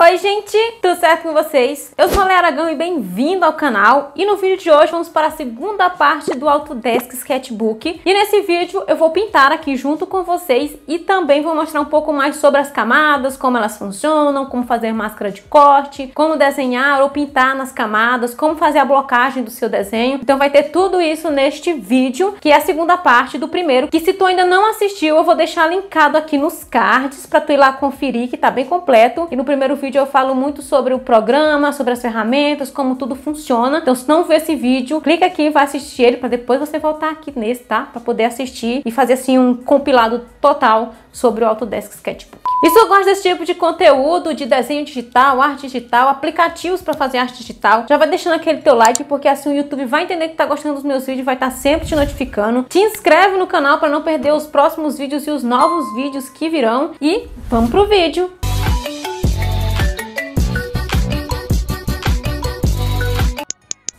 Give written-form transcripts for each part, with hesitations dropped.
Oi gente, tudo certo com vocês? Eu sou a Lê Aragão e bem-vindo ao canal. E no vídeo de hoje vamos para a segunda parte do Autodesk Sketchbook. E nesse vídeo eu vou pintar aqui junto com vocês e também vou mostrar um pouco mais sobre as camadas, como elas funcionam, como fazer máscara de corte, como desenhar ou pintar nas camadas, como fazer a blocagem do seu desenho. Então vai ter tudo isso neste vídeo, que é a segunda parte do primeiro, que se tu ainda não assistiu, eu vou deixar linkado aqui nos cards para tu ir lá conferir, que tá bem completo. E no primeiro vídeo eu falo muito sobre o programa, sobre as ferramentas, como tudo funciona. Então se não viu esse vídeo, clica aqui e vai assistir ele para depois você voltar aqui nesse, tá? Para poder assistir e fazer assim um compilado total sobre o Autodesk Sketchbook. E se eu gosto desse tipo de conteúdo, de desenho digital, arte digital, aplicativos para fazer arte digital, já vai deixando aquele teu like, porque assim o YouTube vai entender que tá gostando dos meus vídeos, vai estar sempre te notificando. Te inscreve no canal para não perder os próximos vídeos e os novos vídeos que virão. E vamos pro vídeo!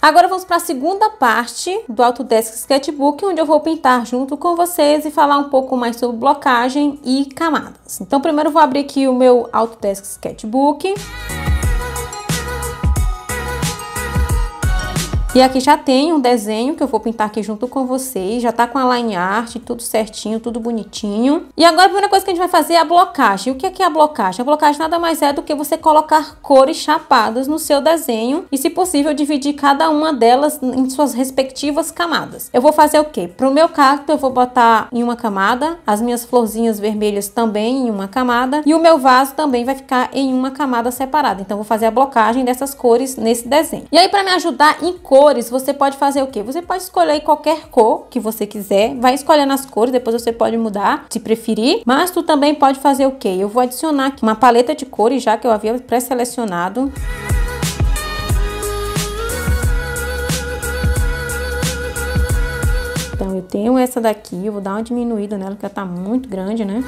Agora vamos para a segunda parte do Autodesk Sketchbook, onde eu vou pintar junto com vocês e falar um pouco mais sobre blocagem e camadas. Então primeiro eu vou abrir aqui o meu Autodesk Sketchbook. E aqui já tem um desenho que eu vou pintar aqui junto com vocês. Já tá com a line art, tudo certinho, tudo bonitinho. E agora a primeira coisa que a gente vai fazer é a blocagem. O que é a blocagem? A blocagem nada mais é do que você colocar cores chapadas no seu desenho. E se possível dividir cada uma delas em suas respectivas camadas. Eu vou fazer o quê? Para o meu cacto eu vou botar em uma camada. As minhas florzinhas vermelhas também em uma camada. E o meu vaso também vai ficar em uma camada separada. Então eu vou fazer a blocagem dessas cores nesse desenho. E aí para me ajudar em cores, você pode fazer o que? Você pode escolher qualquer cor que você quiser, vai escolhendo as cores, depois você pode mudar, se preferir, mas tu também pode fazer o que? Eu vou adicionar aqui uma paleta de cores, já que eu havia pré-selecionado. Então eu tenho essa daqui, eu vou dar uma diminuída nela, porque ela tá muito grande, né?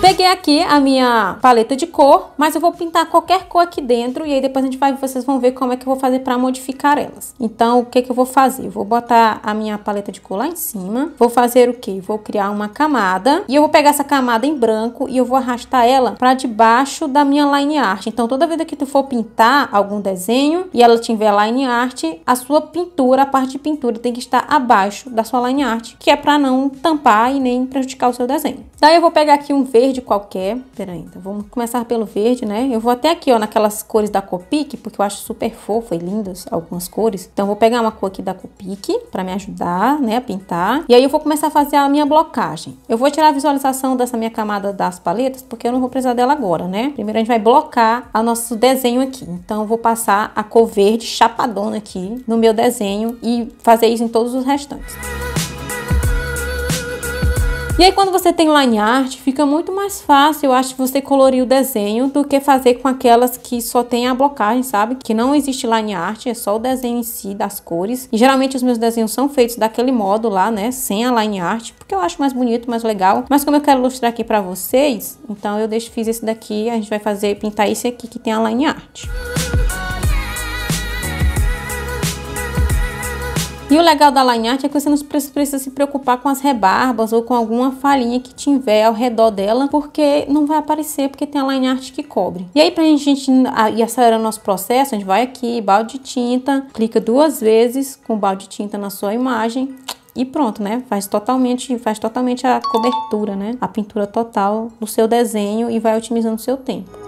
Peguei aqui a minha paleta de cor, mas eu vou pintar qualquer cor aqui dentro e aí depois vocês vão ver como é que eu vou fazer para modificar elas. Então, o que que eu vou fazer? Eu vou botar a minha paleta de cor lá em cima, vou fazer o que? Vou criar uma camada e eu vou pegar essa camada em branco e eu vou arrastar ela para debaixo da minha line art. Então, toda vez que tu for pintar algum desenho e ela tiver line art, a sua pintura, a parte de pintura tem que estar abaixo da sua line art, que é para não tampar e nem prejudicar o seu desenho. Daí eu vou pegar aqui um verde qualquer, peraí, então vamos começar pelo verde, né? Eu vou até aqui, ó, naquelas cores da Copic, porque eu acho super fofo e lindas algumas cores. Então, eu vou pegar uma cor aqui da Copic para me ajudar, né, a pintar. E aí, eu vou começar a fazer a minha blocagem. Eu vou tirar a visualização dessa minha camada das paletas, porque eu não vou precisar dela agora, né? Primeiro, a gente vai blocar o nosso desenho aqui. Então, eu vou passar a cor verde chapadona aqui no meu desenho e fazer isso em todos os restantes. E aí, quando você tem line art, fica muito mais fácil, eu acho, você colorir o desenho do que fazer com aquelas que só tem a blocagem, sabe? Que não existe line art, é só o desenho em si, das cores. E geralmente os meus desenhos são feitos daquele modo lá, né? Sem a line art, porque eu acho mais bonito, mais legal. Mas como eu quero ilustrar aqui pra vocês, então eu fiz esse daqui, a gente vai pintar esse aqui que tem a line art. E o legal da line art é que você não precisa se preocupar com as rebarbas ou com alguma falhinha que tiver ao redor dela, porque não vai aparecer, porque tem a line art que cobre. E aí, pra gente ir acelerando o nosso processo, a gente vai aqui, balde de tinta, clica 2 vezes com o balde de tinta na sua imagem e pronto, né? Faz totalmente a cobertura, né? A pintura total do seu desenho e vai otimizando o seu tempo.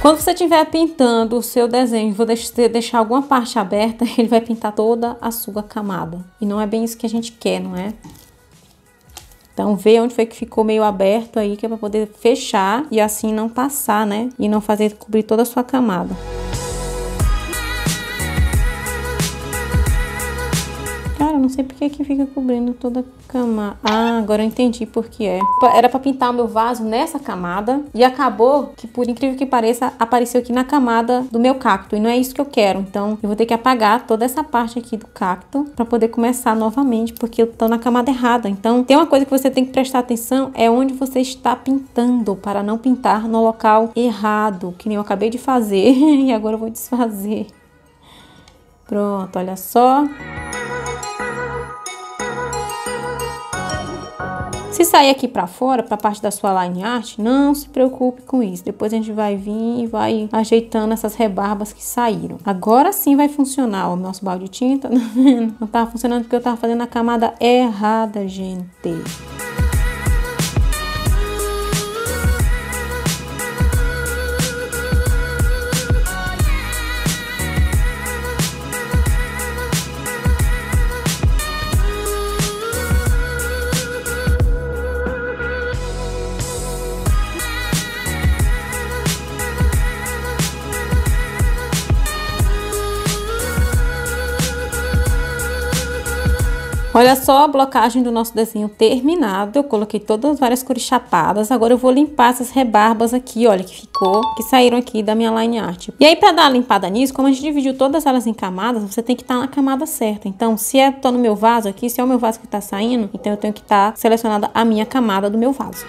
Quando você estiver pintando o seu desenho, vou deixar alguma parte aberta, ele vai pintar toda a sua camada. E não é bem isso que a gente quer, não é? Então, vê onde foi que ficou meio aberto aí, que é para poder fechar e assim não passar, né? E não fazer cobrir toda a sua camada. Cara, eu não sei porque que fica cobrindo toda a camada. Ah, agora eu entendi por que é. Era pra pintar o meu vaso nessa camada e acabou que, por incrível que pareça, apareceu aqui na camada do meu cacto. E não é isso que eu quero. Então, eu vou ter que apagar toda essa parte aqui do cacto pra poder começar novamente, porque eu tô na camada errada. Então, tem uma coisa que você tem que prestar atenção, é onde você está pintando, para não pintar no local errado, que nem eu acabei de fazer. E agora eu vou desfazer. Pronto, olha só. Se sair aqui pra fora, pra parte da sua line art, não se preocupe com isso. Depois a gente vai vir e vai ajeitando essas rebarbas que saíram. Agora sim vai funcionar o nosso balde de tinta. Não tava funcionando porque eu tava fazendo a camada errada, gente. Olha só a blocagem do nosso desenho terminado. Eu coloquei todas as várias cores chapadas. Agora eu vou limpar essas rebarbas aqui, olha, que saíram aqui da minha line art. E aí, pra dar uma limpada nisso, como a gente dividiu todas elas em camadas, você tem que estar na camada certa. Então, se tô no meu vaso aqui, se é o meu vaso que tá saindo, então eu tenho que estar selecionada a minha camada do meu vaso.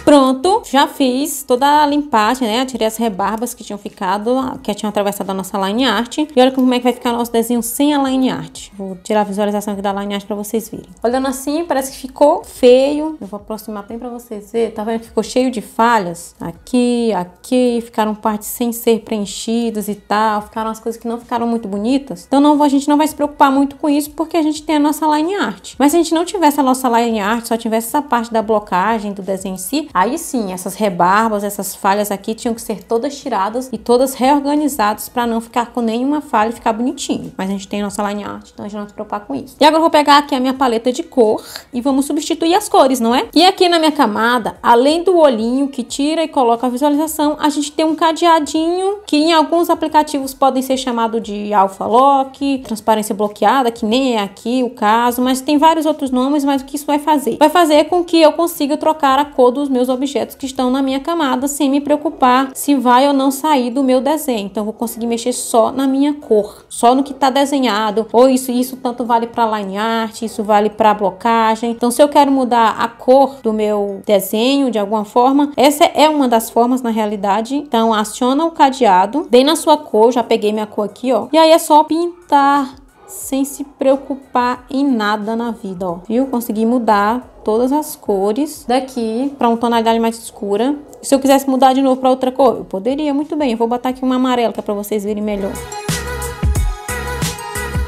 Pronto, já fiz toda a limpagem, né? Tirei as rebarbas que tinham ficado, que tinham atravessado a nossa line art. E olha como é que vai ficar o nosso desenho sem a line art. Vou tirar a visualização aqui da line art pra vocês verem. Olhando assim, parece que ficou feio. Eu vou aproximar bem pra vocês verem. Tá vendo que ficou cheio de falhas? Aqui, aqui, ficaram partes sem ser preenchidas e tal. Ficaram as coisas que não ficaram muito bonitas. Então a gente não vai se preocupar muito com isso, porque a gente tem a nossa line art. Mas se a gente não tivesse a nossa line art, só tivesse essa parte da blocagem do desenho em si, aí sim, essas rebarbas, essas falhas aqui tinham que ser todas tiradas e todas reorganizadas para não ficar com nenhuma falha e ficar bonitinho. Mas a gente tem a nossa line art, então a gente não vai se preocupar com isso. E agora eu vou pegar aqui a minha paleta de cor e vamos substituir as cores, não é? E aqui na minha camada, além do olhinho que tira e coloca a visualização, a gente tem um cadeadinho que em alguns aplicativos podem ser chamado de alpha lock, transparência bloqueada, que nem é aqui o caso, mas tem vários outros nomes. Mas o que isso vai fazer? Vai fazer com que eu consiga trocar a cor dos meus objetos que estão na minha camada sem me preocupar se vai ou não sair do meu desenho. Então eu vou conseguir mexer só na minha cor, só no que está desenhado. Ou isso tanto vale para line art, isso vale para blocagem. Então se eu quero mudar a cor do meu desenho de alguma forma, essa é uma das formas na realidade. Então aciona o cadeado bem na sua cor, já peguei minha cor aqui, ó. E aí é só pintar sem se preocupar em nada na vida, ó. Viu? Consegui mudar todas as cores daqui para uma tonalidade mais escura. Se eu quisesse mudar de novo para outra cor, eu poderia muito bem. Eu vou botar aqui uma amarela que é para vocês verem melhor.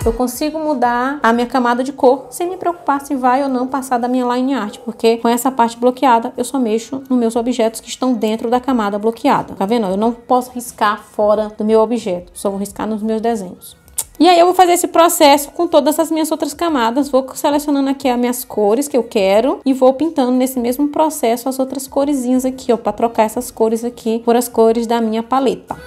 Eu consigo mudar a minha camada de cor sem me preocupar se vai ou não passar da minha line art, porque com essa parte bloqueada eu só mexo nos meus objetos que estão dentro da camada bloqueada. Tá vendo? Eu não posso riscar fora do meu objeto, só vou riscar nos meus desenhos. E aí eu vou fazer esse processo com todas as minhas outras camadas. Vou selecionando aqui as minhas cores que eu quero e vou pintando nesse mesmo processo as outras coresinhas aqui, ó, para trocar essas cores aqui por as cores da minha paleta.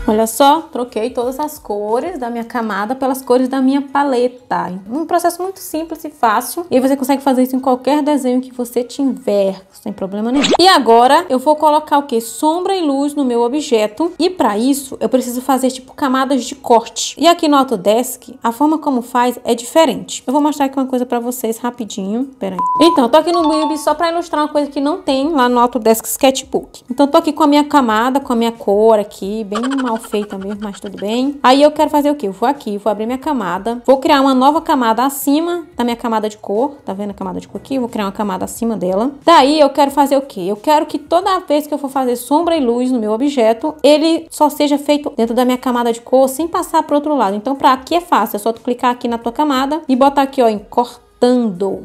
Olha só, troquei todas as cores da minha camada pelas cores da minha paleta. Um processo muito simples e fácil. E você consegue fazer isso em qualquer desenho que você tiver, sem problema nenhum. E agora eu vou colocar o que? Sombra e luz no meu objeto. E para isso eu preciso fazer tipo camadas de corte. E aqui no Autodesk, a forma como faz é diferente. Eu vou mostrar aqui uma coisa para vocês rapidinho. Pera aí. Então, eu tô aqui no Build só para ilustrar uma coisa que não tem lá no Autodesk Sketchbook. Então, eu tô aqui com a minha camada, com a minha cor aqui, bem mal feita mesmo, mas tudo bem. Aí eu quero fazer o quê? Eu vou aqui, vou abrir minha camada, vou criar uma nova camada acima da minha camada de cor. Tá vendo a camada de cor aqui? Eu vou criar uma camada acima dela. Daí eu quero fazer o quê? Eu quero que toda vez que eu for fazer sombra e luz no meu objeto, ele só seja feito dentro da minha camada de cor, sem passar para o outro lado. Então, para aqui é fácil, é só tu clicar aqui na tua camada e botar aqui, ó, em cortar.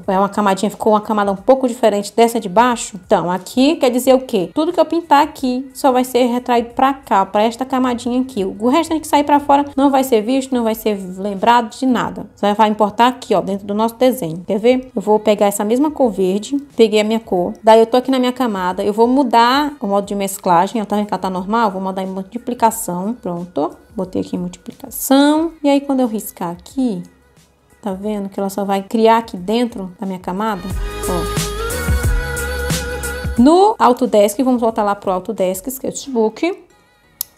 É uma camadinha, ficou uma camada um pouco diferente dessa de baixo. Então, aqui quer dizer o quê? Tudo que eu pintar aqui só vai ser retraído pra cá, pra esta camadinha aqui. O restante que sair pra fora não vai ser visto, não vai ser lembrado de nada. Só vai importar aqui, ó, dentro do nosso desenho. Quer ver? Eu vou pegar essa mesma cor verde, peguei a minha cor. Daí eu tô aqui na minha camada, eu vou mudar o modo de mesclagem. Ela tá vendo que ela tá normal? Vou mudar em multiplicação. Pronto. Botei aqui em multiplicação. E aí, quando eu riscar aqui, tá vendo que ela só vai criar aqui dentro da minha camada? Ó. No Autodesk, vamos voltar lá pro Autodesk Sketchbook.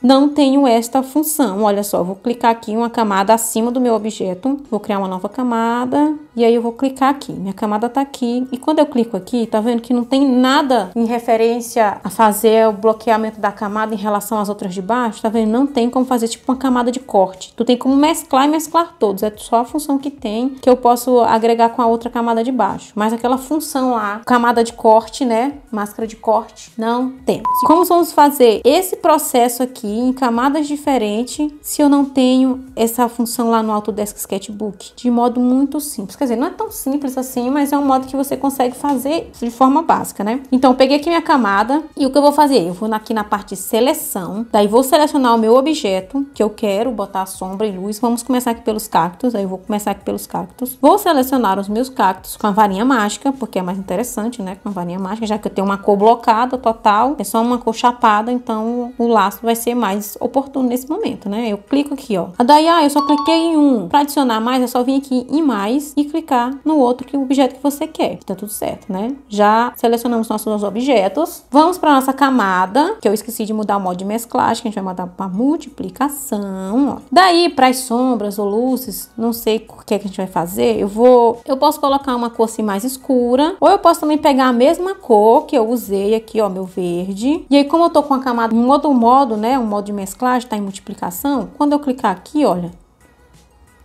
Não tenho esta função. Olha só, vou clicar aqui em uma camada acima do meu objeto. Vou criar uma nova camada. E aí eu vou clicar aqui. Minha camada tá aqui. E quando eu clico aqui, tá vendo que não tem nada em referência a fazer o bloqueamento da camada em relação às outras de baixo? Tá vendo? Não tem como fazer tipo uma camada de corte. Tu tem como mesclar e mesclar todos. É só a função que tem, que eu posso agregar com a outra camada de baixo. Mas aquela função lá, camada de corte, né? Máscara de corte, não temos. Como vamos fazer esse processo aqui em camadas diferentes se eu não tenho essa função lá no Autodesk Sketchbook? De modo muito simples. Quer dizer, não é tão simples assim, mas é um modo que você consegue fazer de forma básica, né? Então, eu peguei aqui minha camada e o que eu vou fazer? Eu vou aqui na parte de seleção, daí vou selecionar o meu objeto que eu quero botar sombra e luz. Vamos começar aqui pelos cactos, aí eu vou começar aqui pelos cactos. Vou selecionar os meus cactos com a varinha mágica, porque é mais interessante, né? Com a varinha mágica, já que eu tenho uma cor blocada total, é só uma cor chapada, então o laço vai ser mais oportuno nesse momento, né? Eu clico aqui, ó. Daí, eu só cliquei em um. Para adicionar mais, é só vir aqui em mais e clicar no outro que o objeto que você quer. Tá tudo certo, né? Já selecionamos nossos objetos. Vamos para nossa camada, que eu esqueci de mudar o modo de mesclagem, que a gente vai mudar para multiplicação, ó. Daí, para as sombras ou luzes, não sei o que é que a gente vai fazer. Eu posso colocar uma cor assim mais escura, ou eu posso também pegar a mesma cor que eu usei aqui, ó, meu verde. E aí, como eu tô com a camada em outro modo, né? Um modo de mesclagem, tá em multiplicação. Quando eu clicar aqui, olha,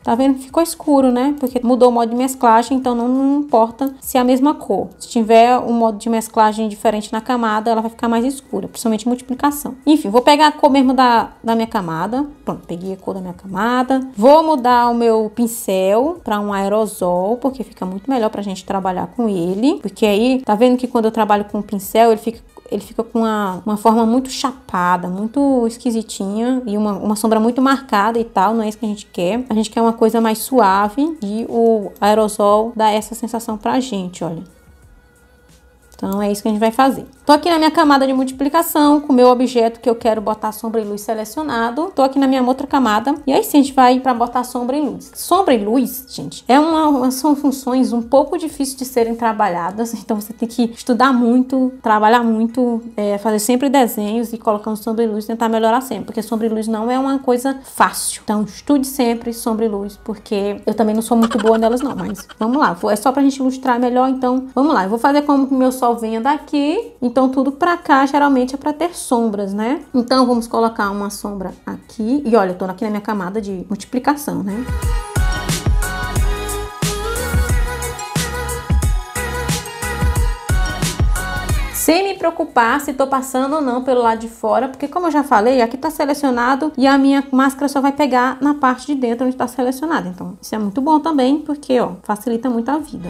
tá vendo? Ficou escuro, né? Porque mudou o modo de mesclagem, então não importa se é a mesma cor. Se tiver um modo de mesclagem diferente na camada, ela vai ficar mais escura, principalmente multiplicação. Enfim, vou pegar a cor mesmo da minha camada. Pronto, peguei a cor da minha camada. Vou mudar o meu pincel para um aerosol, porque fica muito melhor pra gente trabalhar com ele. Porque aí, tá vendo que quando eu trabalho com o pincel, ele fica com uma forma muito chapada, muito esquisitinha e uma sombra muito marcada e tal. Não é isso que a gente quer. A gente quer uma coisa mais suave e o aerosol dá essa sensação pra gente, olha. Então, é isso que a gente vai fazer. Tô aqui na minha camada de multiplicação, com o meu objeto que eu quero botar sombra e luz selecionado. Tô aqui na minha outra camada. E aí sim, a gente vai para botar sombra e luz. Sombra e luz, gente, são funções um pouco difíceis de serem trabalhadas. Então, você tem que estudar muito, trabalhar muito, fazer sempre desenhos e colocando sombra e luz, tentar melhorar sempre. Porque sombra e luz não é uma coisa fácil. Então, estude sempre sombra e luz, porque eu também não sou muito boa nelas não. Mas vamos lá, é só pra gente ilustrar melhor. Então, vamos lá. Eu vou fazer como que o meu sol venha daqui. Então, tudo pra cá, geralmente, é pra ter sombras, né? Então, vamos colocar uma sombra aqui. E olha, eu tô aqui na minha camada de multiplicação, né? Sem me preocupar se tô passando ou não pelo lado de fora, porque como eu já falei, aqui tá selecionado e a minha máscara só vai pegar na parte de dentro onde tá selecionado. Então, isso é muito bom também, porque, ó, facilita muito a vida.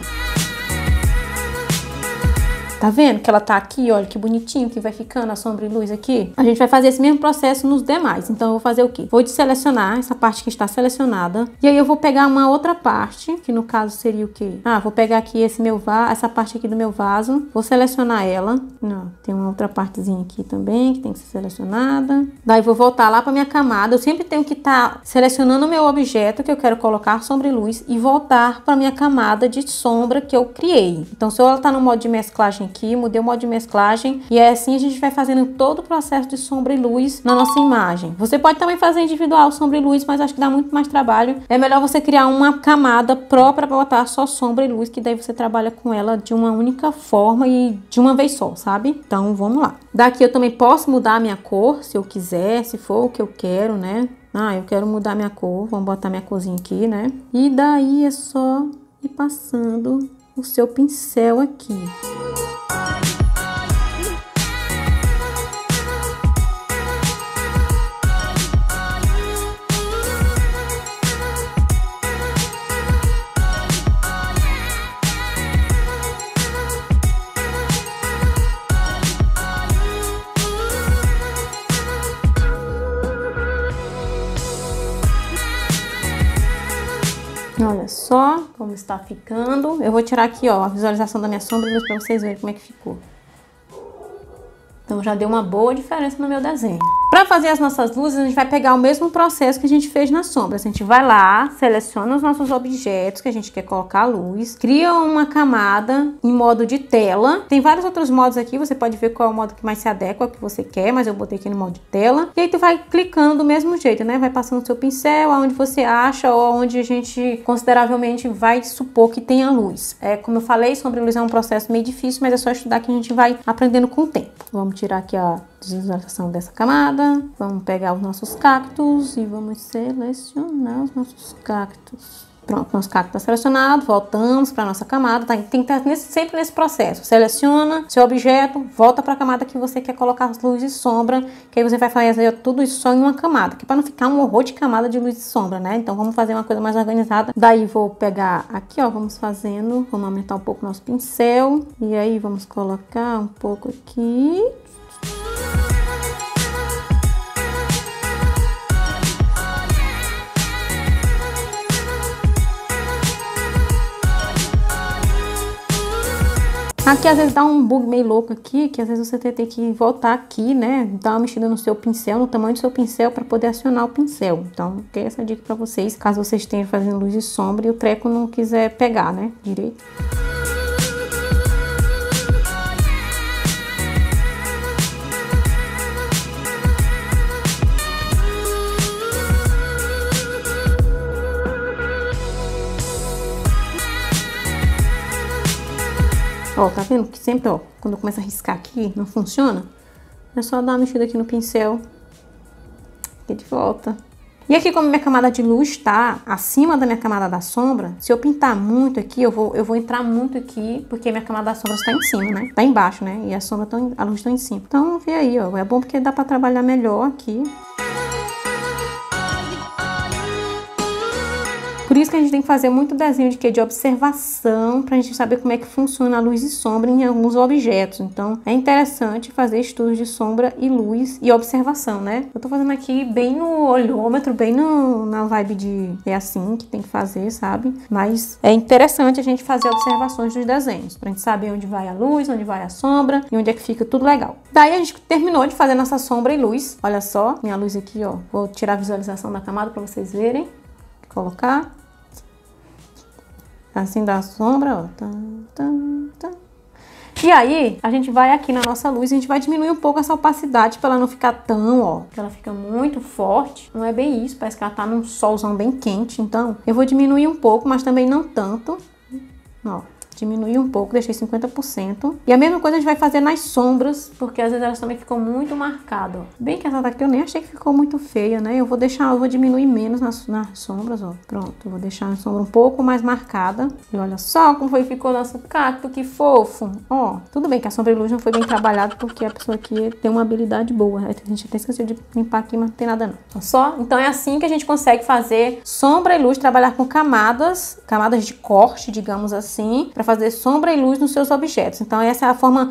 Tá vendo que ela tá aqui, olha que bonitinho que vai ficando a sombra e luz aqui? A gente vai fazer esse mesmo processo nos demais. Então eu vou fazer o quê? Vou desselecionar essa parte que está selecionada. E aí eu vou pegar uma outra parte, que no caso seria o quê? Vou pegar aqui essa parte aqui do meu vaso. Vou selecionar ela. Não, tem uma outra partezinha aqui também que tem que ser selecionada. Daí vou voltar lá pra minha camada. Eu sempre tenho que estar selecionando o meu objeto que eu quero colocar sombra e luz e voltar pra minha camada de sombra que eu criei. Então se ela tá no modo de mesclagem aqui, mudei o modo de mesclagem e é assim a gente vai fazendo todo o processo de sombra e luz na nossa imagem. Você pode também fazer individual sombra e luz, mas acho que dá muito mais trabalho. É melhor você criar uma camada própria para botar só sombra e luz, que daí você trabalha com ela de uma única forma e de uma vez só, sabe? Então vamos lá. Daqui eu também posso mudar a minha cor, se eu quiser, se for o que eu quero, né? Ah, eu quero mudar minha cor, vamos botar minha corzinha aqui, né? E daí é só ir passando o seu pincel aqui. Olha só como está ficando. Eu vou tirar aqui, ó, a visualização da minha sombra para vocês verem como é que ficou. Então já deu uma boa diferença no meu desenho. Para fazer as nossas luzes, a gente vai pegar o mesmo processo que a gente fez nas sombras. A gente vai lá, seleciona os nossos objetos que a gente quer colocar a luz, cria uma camada em modo de tela. Tem vários outros modos aqui, você pode ver qual é o modo que mais se adequa ao que você quer, mas eu botei aqui no modo de tela. E aí tu vai clicando do mesmo jeito, né? Vai passando o seu pincel aonde você acha ou aonde a gente consideravelmente vai supor que tenha luz. Como eu falei, sombra e luz é um processo meio difícil, mas é só estudar que a gente vai aprendendo com o tempo. Vamos tirar aqui a visualização dessa camada. Vamos pegar os nossos cactos e vamos selecionar os nossos cactos. Pronto, nosso cacto está selecionado, voltamos para nossa camada, tá? Tem que estar sempre nesse processo. Seleciona seu objeto, volta para a camada que você quer colocar as luzes e sombra, que aí você vai fazer tudo isso só em uma camada, que para não ficar um horror de camada de luz e sombra, né? Então vamos fazer uma coisa mais organizada. Daí vou pegar aqui, ó, vamos aumentar um pouco o nosso pincel e aí vamos colocar um pouco aqui. Aqui às vezes dá um bug meio louco aqui, que às vezes você tem que voltar aqui, né? Dar uma mexida no seu pincel, no tamanho do seu pincel para poder acionar o pincel. Então, tem essa dica para vocês, caso vocês estejam fazendo luz e sombra e o treco não quiser pegar, né? Direito. Ó, tá vendo que sempre, ó, quando eu começo a riscar aqui, não funciona? É só dar uma mexida aqui no pincel. Aqui de volta. E aqui, como minha camada de luz tá acima da minha camada da sombra, se eu pintar muito aqui, eu vou entrar muito aqui, porque minha camada da sombra está em cima, né? Tá embaixo, né? E a sombra a luz tá em cima. Então, vê aí, ó. É bom porque dá pra trabalhar melhor aqui. Por isso que a gente tem que fazer muito desenho de observação, pra gente saber como é que funciona a luz e sombra em alguns objetos. Então, é interessante fazer estudos de sombra e luz e observação, né? Eu tô fazendo aqui bem no olhômetro, bem na vibe de... É assim que tem que fazer, sabe? Mas é interessante a gente fazer observações dos desenhos, pra gente saber onde vai a luz, onde vai a sombra e onde é que fica tudo legal. Daí a gente terminou de fazer nossa sombra e luz. Olha só, minha luz aqui, ó. Vou tirar a visualização da camada pra vocês verem. Colocar. Assim dá a sombra, ó. E aí, a gente vai aqui na nossa luz e a gente vai diminuir um pouco essa opacidade pra ela não ficar tão, ó. Porque ela fica muito forte. Não é bem isso, parece que ela tá num solzão bem quente. Então, eu vou diminuir um pouco, mas também não tanto. Ó. Diminuir um pouco, deixei 50%. E a mesma coisa a gente vai fazer nas sombras, porque às vezes elas também ficam muito marcadas, ó. Bem que essa daqui eu nem achei que ficou muito feia, né? Eu vou diminuir menos nas sombras, ó. Pronto, eu vou deixar a sombra um pouco mais marcada. E olha só como ficou nosso cacto, que fofo. Ó, tudo bem que a sombra e luz não foi bem trabalhada, porque a pessoa aqui tem uma habilidade boa. A gente até esqueceu de limpar aqui, mas não tem nada não. Olha só, então é assim que a gente consegue fazer sombra e luz, trabalhar com camadas de corte, digamos assim, pra fazer sombra e luz nos seus objetos. Então essa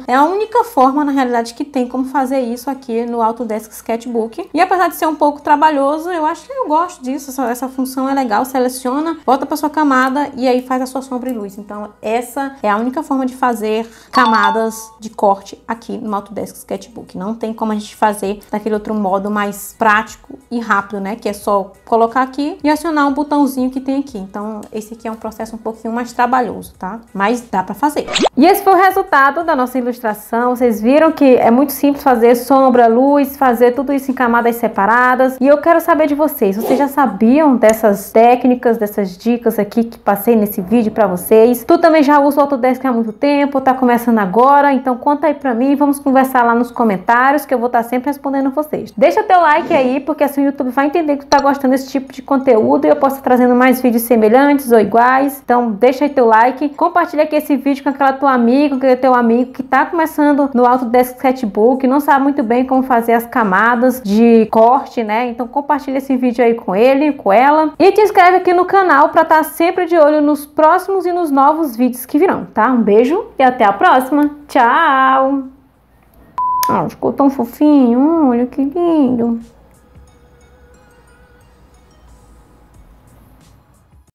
é a única forma na realidade que tem como fazer isso aqui no Autodesk Sketchbook. E apesar de ser um pouco trabalhoso, eu acho que eu gosto disso. Essa função é legal. Seleciona, volta para sua camada e aí faz a sua sombra e luz. Então essa é a única forma de fazer camadas de corte aqui no Autodesk Sketchbook. Não tem como a gente fazer daquele outro modo mais prático e rápido, né? Que é só colocar aqui e acionar um botãozinho que tem aqui. Então esse aqui é um processo um pouquinho mais trabalhoso, tá? Mas mas dá pra fazer. E esse foi o resultado da nossa ilustração. Vocês viram que é muito simples fazer sombra, luz, fazer tudo isso em camadas separadas. E eu quero saber de vocês já sabiam dessas técnicas, dessas dicas aqui que passei nesse vídeo pra vocês? Tu também já usa o Autodesk há muito tempo, tá começando agora? Então conta aí pra mim, vamos conversar lá nos comentários que eu vou estar sempre respondendo vocês. Deixa teu like aí, porque assim o YouTube vai entender que tu tá gostando desse tipo de conteúdo e eu posso estar trazendo mais vídeos semelhantes ou iguais. Então deixa aí teu like, compartilha aqui esse vídeo com aquela tua amiga, com aquele teu amigo que tá começando no Autodesk Sketchbook, não sabe muito bem como fazer as camadas de corte, né? Então compartilha esse vídeo aí com ele, com ela, e te inscreve aqui no canal para estar sempre de olho nos próximos e nos novos vídeos que virão, tá? Um beijo e até a próxima. Tchau! Ah, ficou tão fofinho, olha que lindo.